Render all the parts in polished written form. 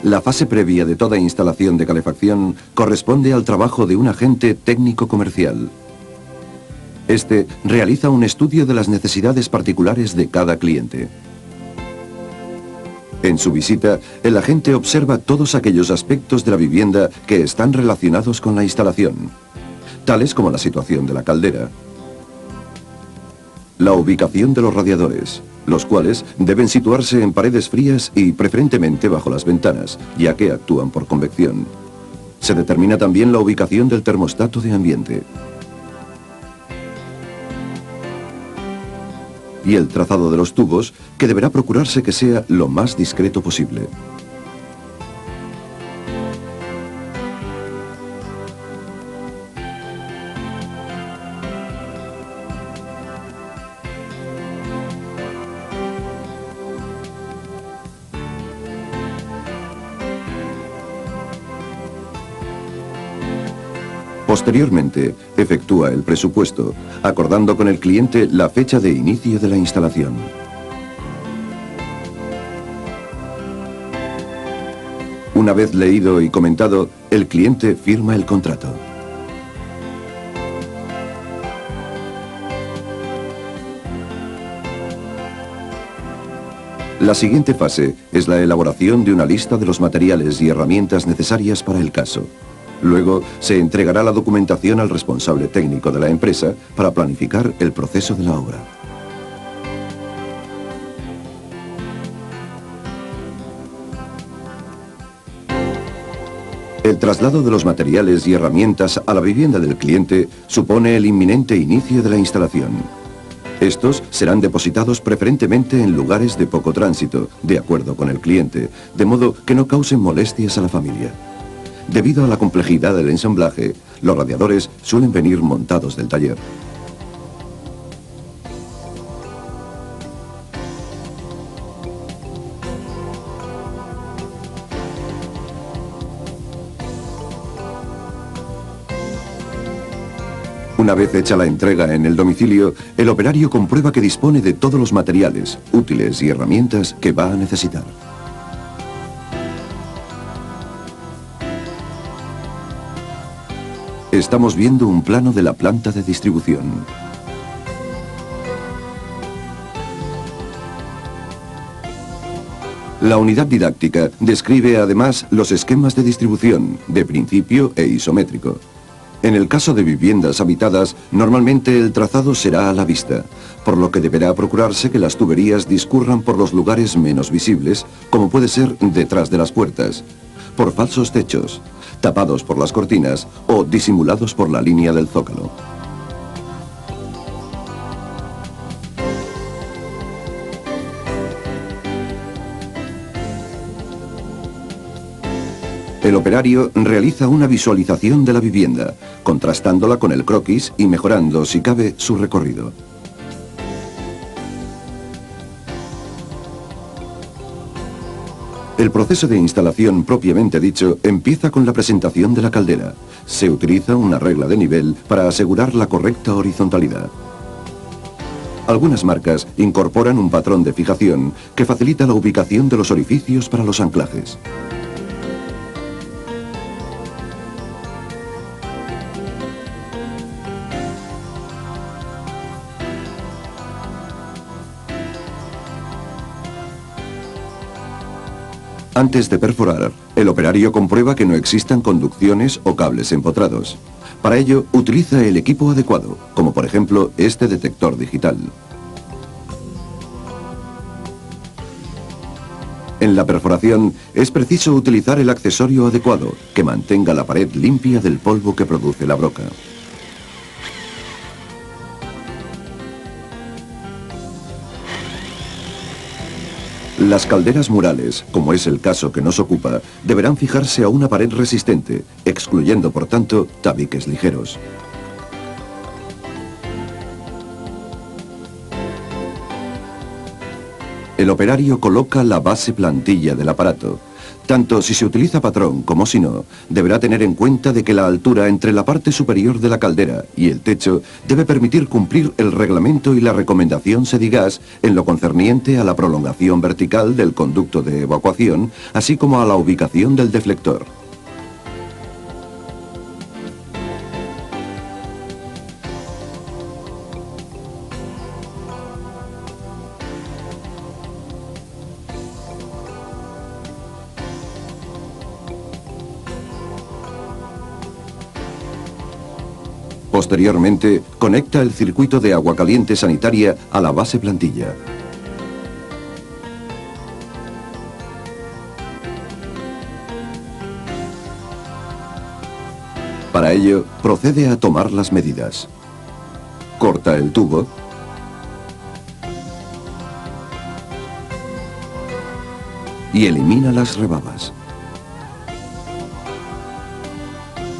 La fase previa de toda instalación de calefacción corresponde al trabajo de un agente técnico comercial. Este realiza un estudio de las necesidades particulares de cada cliente. En su visita, el agente observa todos aquellos aspectos de la vivienda que están relacionados con la instalación, tales como la situación de la caldera, la ubicación de los radiadores, los cuales deben situarse en paredes frías y preferentemente bajo las ventanas, ya que actúan por convección. Se determina también la ubicación del termostato de ambiente y el trazado de los tubos, que deberá procurarse que sea lo más discreto posible. Posteriormente, efectúa el presupuesto, acordando con el cliente la fecha de inicio de la instalación. Una vez leído y comentado, el cliente firma el contrato. La siguiente fase es la elaboración de una lista de los materiales y herramientas necesarias para el caso. Luego se entregará la documentación al responsable técnico de la empresa para planificar el proceso de la obra. El traslado de los materiales y herramientas a la vivienda del cliente supone el inminente inicio de la instalación. Estos serán depositados preferentemente en lugares de poco tránsito, de acuerdo con el cliente, de modo que no causen molestias a la familia. Debido a la complejidad del ensamblaje, los radiadores suelen venir montados del taller. Una vez hecha la entrega en el domicilio, el operario comprueba que dispone de todos los materiales, útiles y herramientas que va a necesitar. Estamos viendo un plano de la planta de distribución. La unidad didáctica describe además los esquemas de distribución, de principio e isométrico. En el caso de viviendas habitadas, normalmente el trazado será a la vista, por lo que deberá procurarse que las tuberías discurran por los lugares menos visibles, como puede ser detrás de las puertas, por falsos techos, tapados por las cortinas o disimulados por la línea del zócalo. El operario realiza una visualización de la vivienda, contrastándola con el croquis y mejorando, si cabe, su recorrido. El proceso de instalación propiamente dicho empieza con la presentación de la caldera. Se utiliza una regla de nivel para asegurar la correcta horizontalidad. Algunas marcas incorporan un patrón de fijación que facilita la ubicación de los orificios para los anclajes. Antes de perforar, el operario comprueba que no existan conducciones o cables empotrados. Para ello, utiliza el equipo adecuado, como por ejemplo este detector digital. En la perforación, es preciso utilizar el accesorio adecuado, que mantenga la pared limpia del polvo que produce la broca. Las calderas murales, como es el caso que nos ocupa, deberán fijarse a una pared resistente, excluyendo por tanto tabiques ligeros. El operario coloca la base plantilla del aparato. Tanto si se utiliza patrón como si no, deberá tener en cuenta de que la altura entre la parte superior de la caldera y el techo debe permitir cumplir el reglamento y la recomendación SEDIGAS en lo concerniente a la prolongación vertical del conducto de evacuación, así como a la ubicación del deflector. Posteriormente, conecta el circuito de agua caliente sanitaria a la base plantilla. Para ello, procede a tomar las medidas. Corta el tubo. Y elimina las rebabas.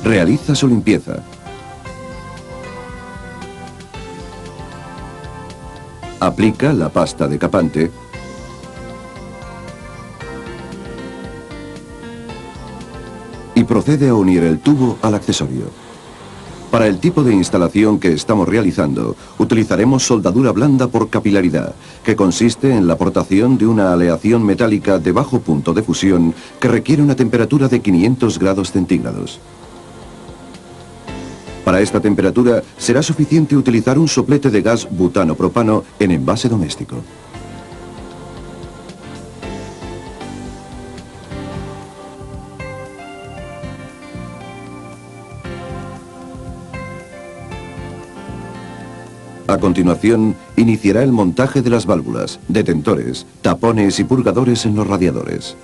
Realiza su limpieza. Aplica la pasta decapante y procede a unir el tubo al accesorio. Para el tipo de instalación que estamos realizando, utilizaremos soldadura blanda por capilaridad, que consiste en la aportación de una aleación metálica de bajo punto de fusión que requiere una temperatura de 500 grados centígrados. Para esta temperatura será suficiente utilizar un soplete de gas butano-propano en envase doméstico. A continuación, iniciará el montaje de las válvulas, detentores, tapones y purgadores en los radiadores.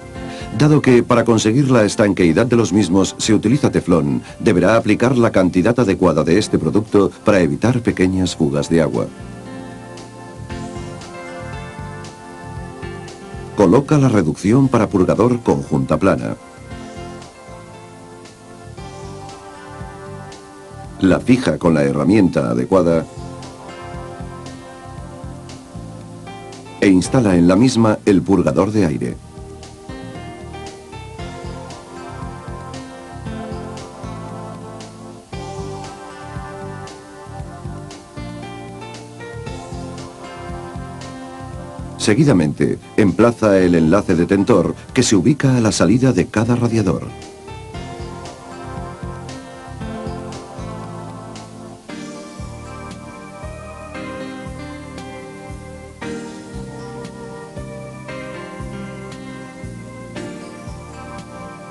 Dado que para conseguir la estanqueidad de los mismos se utiliza teflón, deberá aplicar la cantidad adecuada de este producto para evitar pequeñas fugas de agua. Coloca la reducción para purgador con junta plana. La fija con la herramienta adecuada e instala en la misma el purgador de aire. Seguidamente, emplaza el enlace detentor que se ubica a la salida de cada radiador.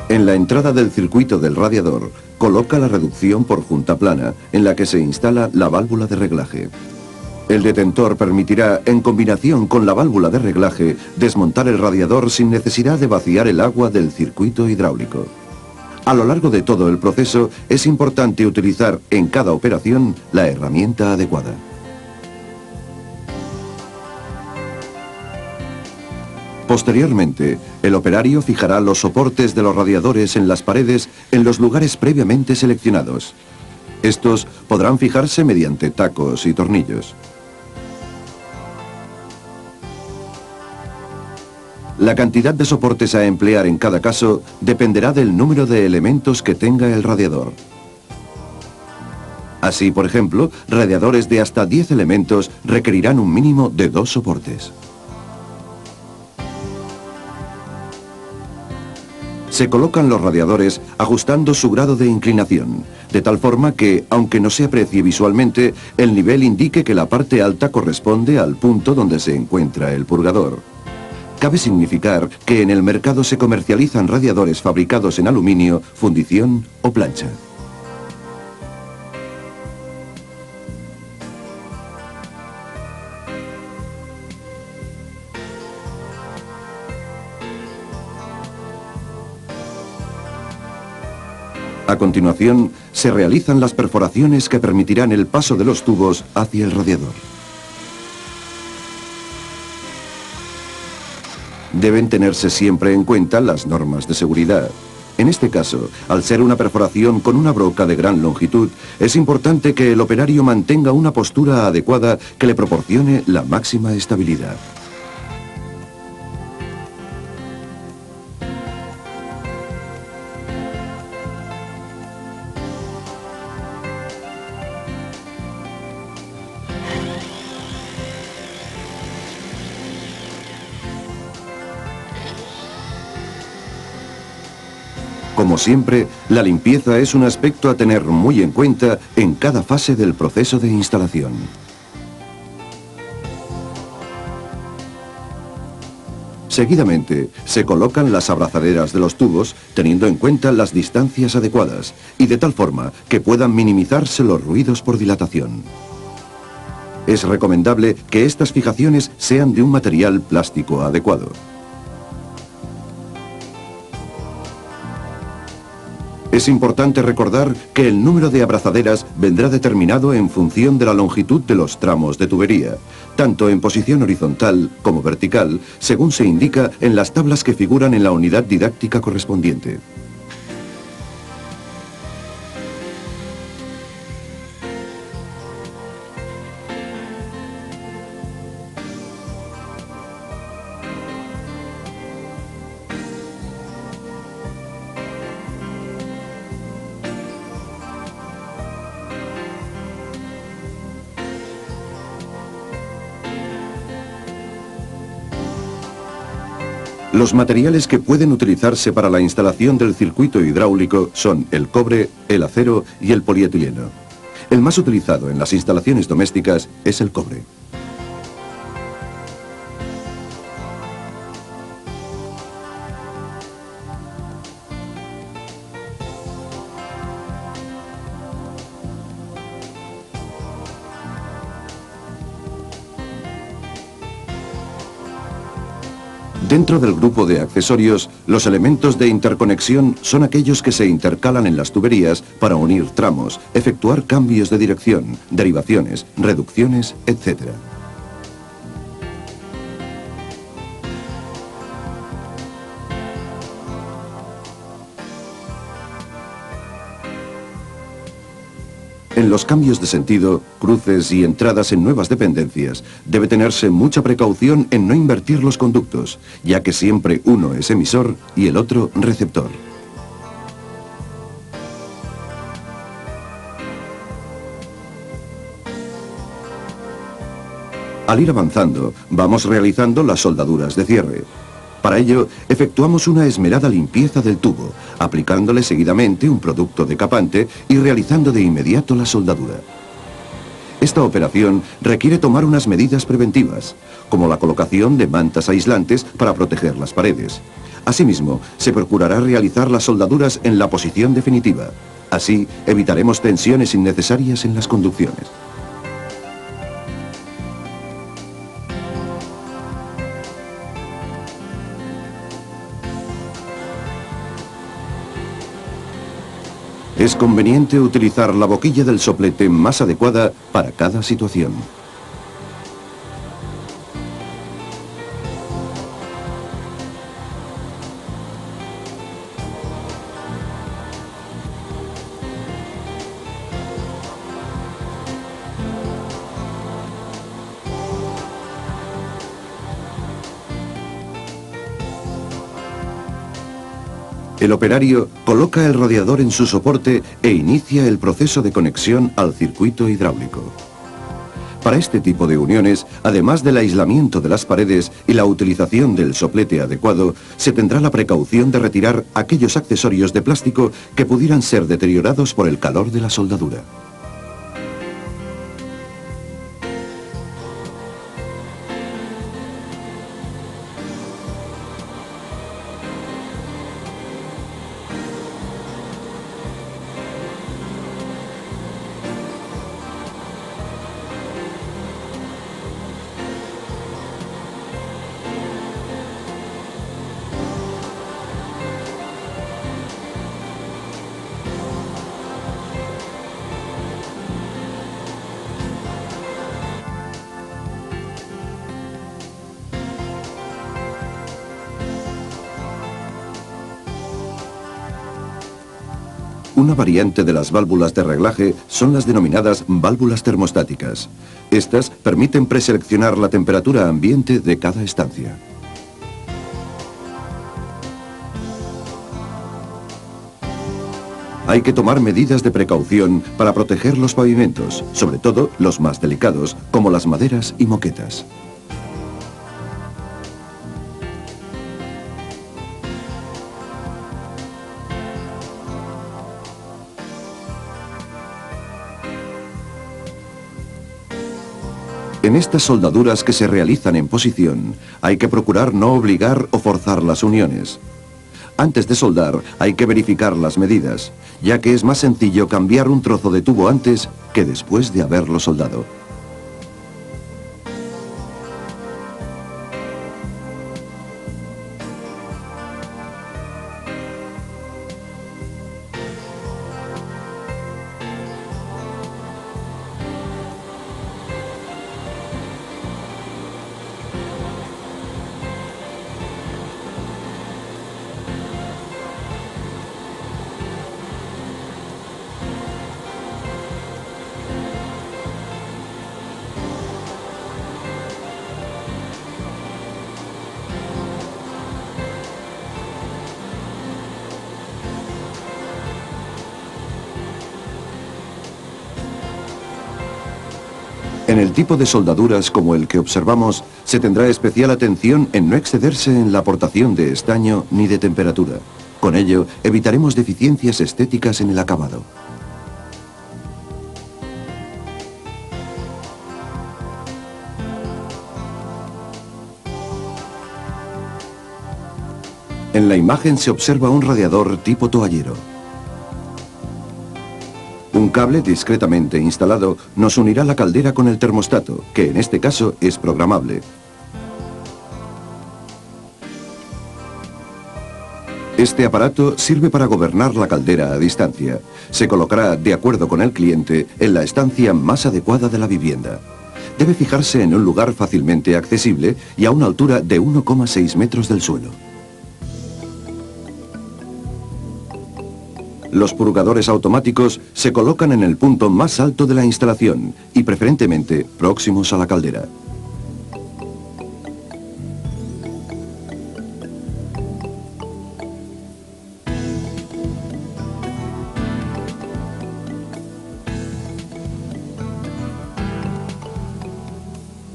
En la entrada del circuito del radiador, coloca la reducción por junta plana, en la que se instala la válvula de reglaje. El detentor permitirá, en combinación con la válvula de reglaje, desmontar el radiador sin necesidad de vaciar el agua del circuito hidráulico. A lo largo de todo el proceso, es importante utilizar en cada operación la herramienta adecuada. Posteriormente, el operario fijará los soportes de los radiadores en las paredes en los lugares previamente seleccionados. Estos podrán fijarse mediante tacos y tornillos. La cantidad de soportes a emplear en cada caso dependerá del número de elementos que tenga el radiador. Así, por ejemplo, radiadores de hasta 10 elementos requerirán un mínimo de 2 soportes. Se colocan los radiadores ajustando su grado de inclinación, de tal forma que, aunque no se aprecie visualmente, el nivel indique que la parte alta corresponde al punto donde se encuentra el purgador. Cabe significar que en el mercado se comercializan radiadores fabricados en aluminio, fundición o plancha. A continuación, se realizan las perforaciones que permitirán el paso de los tubos hacia el radiador. Deben tenerse siempre en cuenta las normas de seguridad. En este caso, al ser una perforación con una broca de gran longitud, es importante que el operario mantenga una postura adecuada que le proporcione la máxima estabilidad. Como siempre, la limpieza es un aspecto a tener muy en cuenta en cada fase del proceso de instalación. Seguidamente, se colocan las abrazaderas de los tubos teniendo en cuenta las distancias adecuadas y de tal forma que puedan minimizarse los ruidos por dilatación. Es recomendable que estas fijaciones sean de un material plástico adecuado. Es importante recordar que el número de abrazaderas vendrá determinado en función de la longitud de los tramos de tubería, tanto en posición horizontal como vertical, según se indica en las tablas que figuran en la unidad didáctica correspondiente. Los materiales que pueden utilizarse para la instalación del circuito hidráulico son el cobre, el acero y el polietileno. El más utilizado en las instalaciones domésticas es el cobre. Dentro del grupo de accesorios, los elementos de interconexión son aquellos que se intercalan en las tuberías para unir tramos, efectuar cambios de dirección, derivaciones, reducciones, etc. En los cambios de sentido, cruces y entradas en nuevas dependencias, debe tenerse mucha precaución en no invertir los conductos, ya que siempre uno es emisor y el otro receptor. Al ir avanzando, vamos realizando las soldaduras de cierre. Para ello, efectuamos una esmerada limpieza del tubo, aplicándole seguidamente un producto decapante y realizando de inmediato la soldadura. Esta operación requiere tomar unas medidas preventivas, como la colocación de mantas aislantes para proteger las paredes. Asimismo, se procurará realizar las soldaduras en la posición definitiva. Así, evitaremos tensiones innecesarias en las conducciones. Es conveniente utilizar la boquilla del soplete más adecuada para cada situación. El operario coloca el radiador en su soporte e inicia el proceso de conexión al circuito hidráulico. Para este tipo de uniones, además del aislamiento de las paredes y la utilización del soplete adecuado, se tendrá la precaución de retirar aquellos accesorios de plástico que pudieran ser deteriorados por el calor de la soldadura. Una variante de las válvulas de reglaje son las denominadas válvulas termostáticas. Estas permiten preseleccionar la temperatura ambiente de cada estancia. Hay que tomar medidas de precaución para proteger los pavimentos, sobre todo los más delicados, como las maderas y moquetas. En estas soldaduras que se realizan en posición, hay que procurar no obligar o forzar las uniones. Antes de soldar, hay que verificar las medidas, ya que es más sencillo cambiar un trozo de tubo antes que después de haberlo soldado. En el tipo de soldaduras como el que observamos, se tendrá especial atención en no excederse en la aportación de estaño ni de temperatura. Con ello, evitaremos deficiencias estéticas en el acabado. En la imagen se observa un radiador tipo toallero. Un cable discretamente instalado nos unirá la caldera con el termostato, que en este caso es programable. Este aparato sirve para gobernar la caldera a distancia. Se colocará, de acuerdo con el cliente, en la estancia más adecuada de la vivienda. Debe fijarse en un lugar fácilmente accesible y a una altura de 1,6 metros del suelo. Los purgadores automáticos se colocan en el punto más alto de la instalación y preferentemente próximos a la caldera.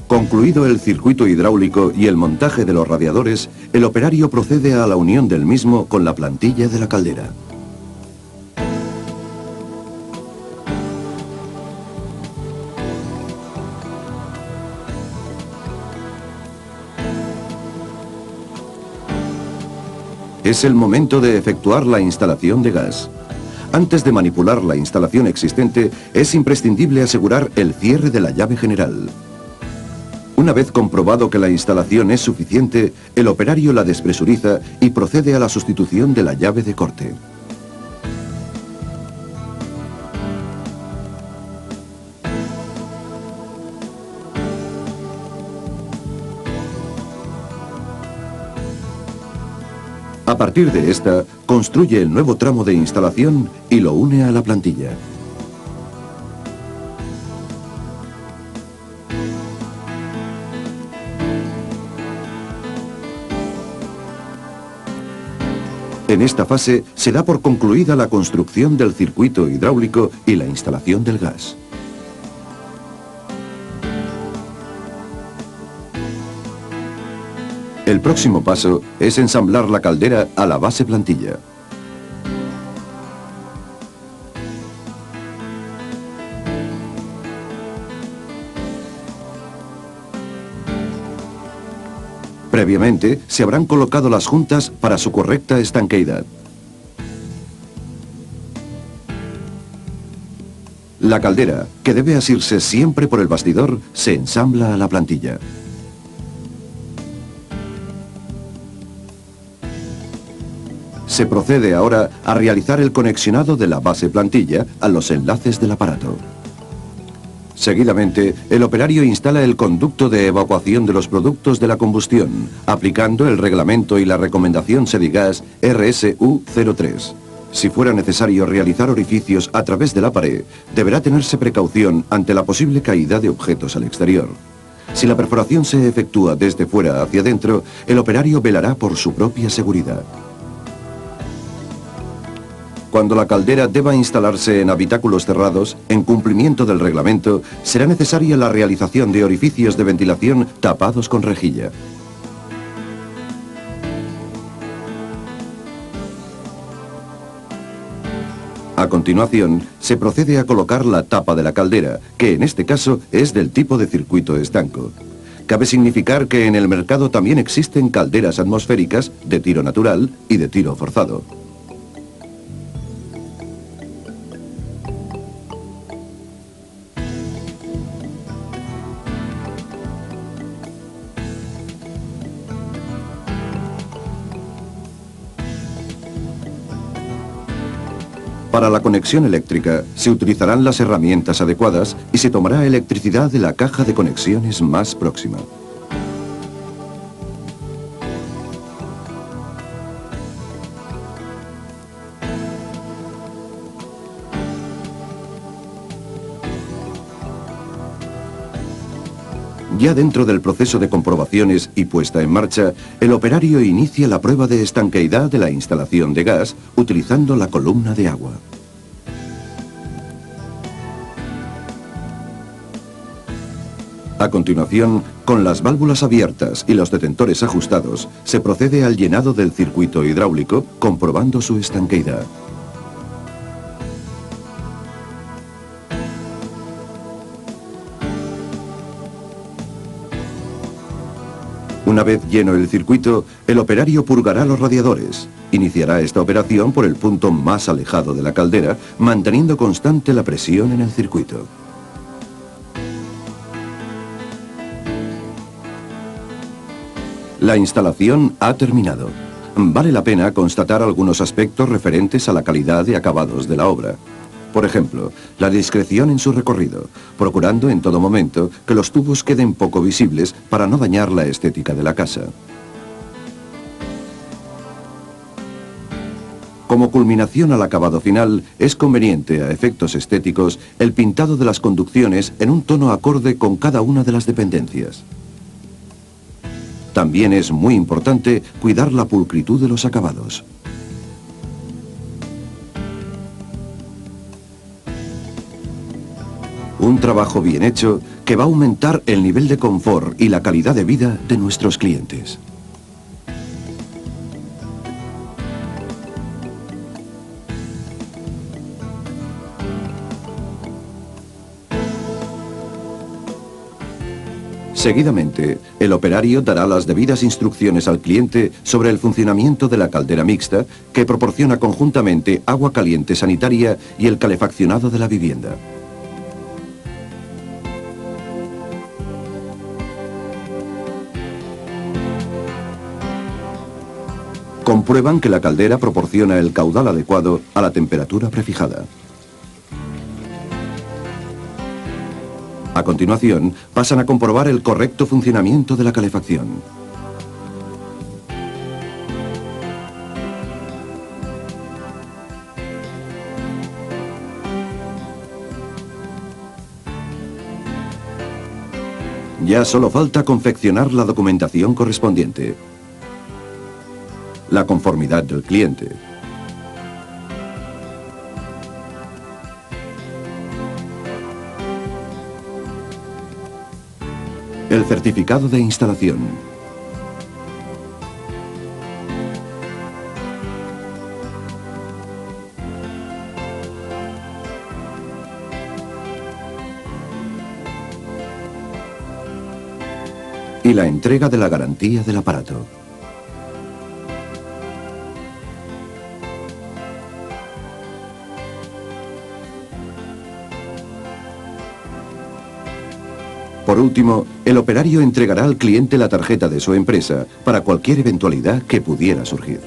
Concluido el circuito hidráulico y el montaje de los radiadores, el operario procede a la unión del mismo con la plantilla de la caldera. Es el momento de efectuar la instalación de gas. Antes de manipular la instalación existente, es imprescindible asegurar el cierre de la llave general. Una vez comprobado que la instalación es suficiente, el operario la despresuriza y procede a la sustitución de la llave de corte. A partir de esta, construye el nuevo tramo de instalación y lo une a la plantilla. En esta fase se da por concluida la construcción del circuito hidráulico y la instalación del gas. El próximo paso es ensamblar la caldera a la base plantilla. Previamente se habrán colocado las juntas para su correcta estanqueidad. La caldera, que debe asirse siempre por el bastidor, se ensambla a la plantilla. Se procede ahora a realizar el conexionado de la base plantilla a los enlaces del aparato. Seguidamente, el operario instala el conducto de evacuación de los productos de la combustión, aplicando el reglamento y la recomendación Sedigas RSU 03. Si fuera necesario realizar orificios a través de la pared, deberá tenerse precaución ante la posible caída de objetos al exterior. Si la perforación se efectúa desde fuera hacia adentro, el operario velará por su propia seguridad. Cuando la caldera deba instalarse en habitáculos cerrados, en cumplimiento del reglamento, será necesaria la realización de orificios de ventilación tapados con rejilla. A continuación, se procede a colocar la tapa de la caldera, que en este caso es del tipo de circuito estanco. Cabe significar que en el mercado también existen calderas atmosféricas de tiro natural y de tiro forzado. Para la conexión eléctrica se utilizarán las herramientas adecuadas y se tomará electricidad de la caja de conexiones más próxima. Ya dentro del proceso de comprobaciones y puesta en marcha, el operario inicia la prueba de estanqueidad de la instalación de gas utilizando la columna de agua. A continuación, con las válvulas abiertas y los detentores ajustados, se procede al llenado del circuito hidráulico, comprobando su estanqueidad. Una vez lleno el circuito, el operario purgará los radiadores. Iniciará esta operación por el punto más alejado de la caldera, manteniendo constante la presión en el circuito. La instalación ha terminado. Vale la pena constatar algunos aspectos referentes a la calidad de acabados de la obra. Por ejemplo, la discreción en su recorrido, procurando en todo momento que los tubos queden poco visibles para no dañar la estética de la casa. Como culminación al acabado final, es conveniente, a efectos estéticos, el pintado de las conducciones en un tono acorde con cada una de las dependencias. También es muy importante cuidar la pulcritud de los acabados. Un trabajo bien hecho que va a aumentar el nivel de confort y la calidad de vida de nuestros clientes. Seguidamente, el operario dará las debidas instrucciones al cliente sobre el funcionamiento de la caldera mixta, que proporciona conjuntamente agua caliente sanitaria y el calefaccionado de la vivienda. Comprueban que la caldera proporciona el caudal adecuado a la temperatura prefijada. A continuación, pasan a comprobar el correcto funcionamiento de la calefacción. Ya solo falta confeccionar la documentación correspondiente. La conformidad del cliente. El certificado de instalación. Y la entrega de la garantía del aparato. Por último, el operario entregará al cliente la tarjeta de su empresa para cualquier eventualidad que pudiera surgir.